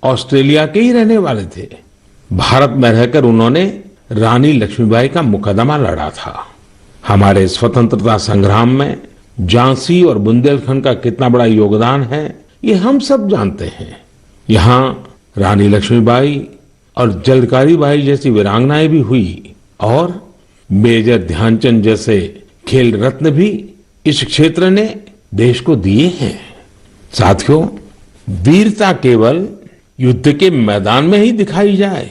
Australia के ही रहने वाले थे। भारत में रहकर उन्होंने रानी लक्ष्मीबाई का मुकदमा लड़ा था। हमारे स्वतंत्रता संग्राम में झांसी और बुंदेलखंड का कितना बड़ा योगदान है, ये हम सब जानते हैं। यहाँ रानी लक्ष्मीबाई और झलकारी बाई जैसी वीरांगनाएं भी हुई और मेजर ध्यानचंद जैसे खेल रत्न भी इस क्षेत्र ने देश को दिए हैं। साथियों, वीरता केवल युद्ध के मैदान में ही दिखाई जाए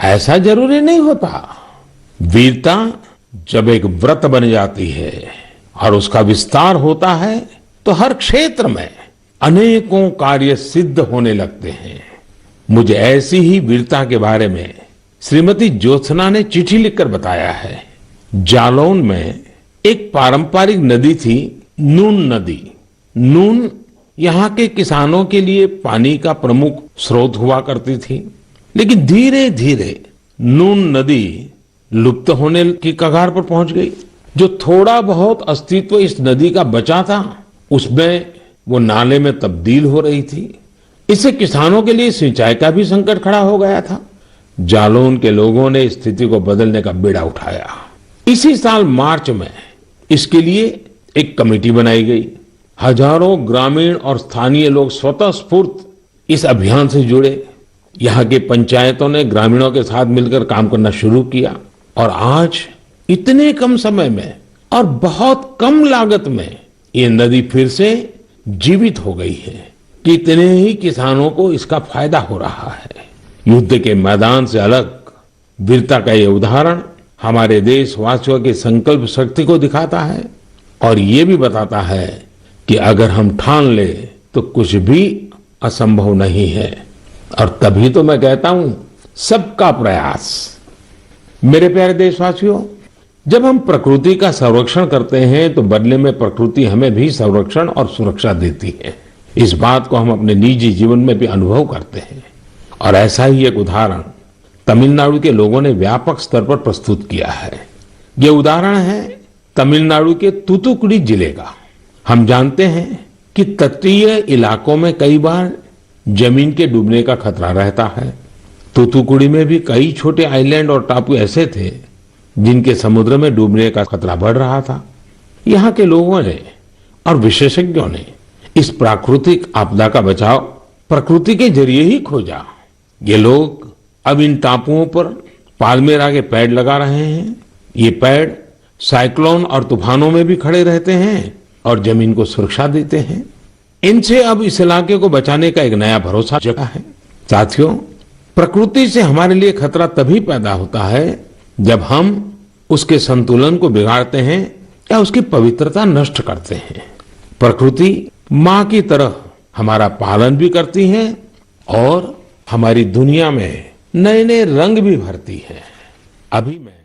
ऐसा जरूरी नहीं होता। वीरता जब एक व्रत बन जाती है और उसका विस्तार होता है तो हर क्षेत्र में अनेकों कार्य सिद्ध होने लगते हैं। मुझे ऐसी ही वीरता के बारे में श्रीमती ज्योत्सना ने चिट्ठी लिखकर बताया है। जालौन में एक पारंपरिक नदी थी, नून नदी। नून यहाँ के किसानों के लिए पानी का प्रमुख स्रोत हुआ करती थी, लेकिन धीरे धीरे नून नदी लुप्त होने की कगार पर पहुंच गई। जो थोड़ा बहुत अस्तित्व इस नदी का बचा था, उसमें वो नाले में तब्दील हो रही थी। इससे किसानों के लिए सिंचाई का भी संकट खड़ा हो गया था। जालौन के लोगों ने स्थिति को बदलने का बीड़ा उठाया। इसी साल मार्च में इसके लिए एक कमेटी बनाई गई। हजारों ग्रामीण और स्थानीय लोग स्वतः स्फूर्त इस अभियान से जुड़े। यहाँ की पंचायतों ने ग्रामीणों के साथ मिलकर काम करना शुरू किया और आज इतने कम समय में और बहुत कम लागत में ये नदी फिर से जीवित हो गई है। कितने ही किसानों को इसका फायदा हो रहा है। युद्ध के मैदान से अलग वीरता का ये उदाहरण हमारे देशवासियों की संकल्प शक्ति को दिखाता है और ये भी बताता है कि अगर हम ठान ले तो कुछ भी असंभव नहीं है। और तभी तो मैं कहता हूं, सबका प्रयास। मेरे प्यारे देशवासियों, जब हम प्रकृति का संरक्षण करते हैं तो बदले में प्रकृति हमें भी संरक्षण और सुरक्षा देती है। इस बात को हम अपने निजी जीवन में भी अनुभव करते हैं और ऐसा ही एक उदाहरण तमिलनाडु के लोगों ने व्यापक स्तर पर प्रस्तुत किया है। ये उदाहरण है तमिलनाडु के तूतुकुड़ी जिले का। हम जानते हैं कि तटीय इलाकों में कई बार जमीन के डूबने का खतरा रहता है। तूतुकुड़ी में भी कई छोटे आइलैंड और टापू ऐसे थे जिनके समुद्र में डूबने का खतरा बढ़ रहा था। यहाँ के लोगों ने और विशेषज्ञों ने इस प्राकृतिक आपदा का बचाव प्रकृति के जरिए ही खोजा। ये लोग अब इन टापुओं पर पाल्मेरा के पेड़ लगा रहे हैं। ये पेड़ साइक्लोन और तूफानों में भी खड़े रहते हैं और जमीन को सुरक्षा देते हैं। इनसे अब इस इलाके को बचाने का एक नया भरोसा जगा है। साथियों, प्रकृति से हमारे लिए खतरा तभी पैदा होता है जब हम उसके संतुलन को बिगाड़ते हैं या उसकी पवित्रता नष्ट करते हैं। प्रकृति माँ की तरह हमारा पालन भी करती है और हमारी दुनिया में नए नए रंग भी भरती है। अभी मैं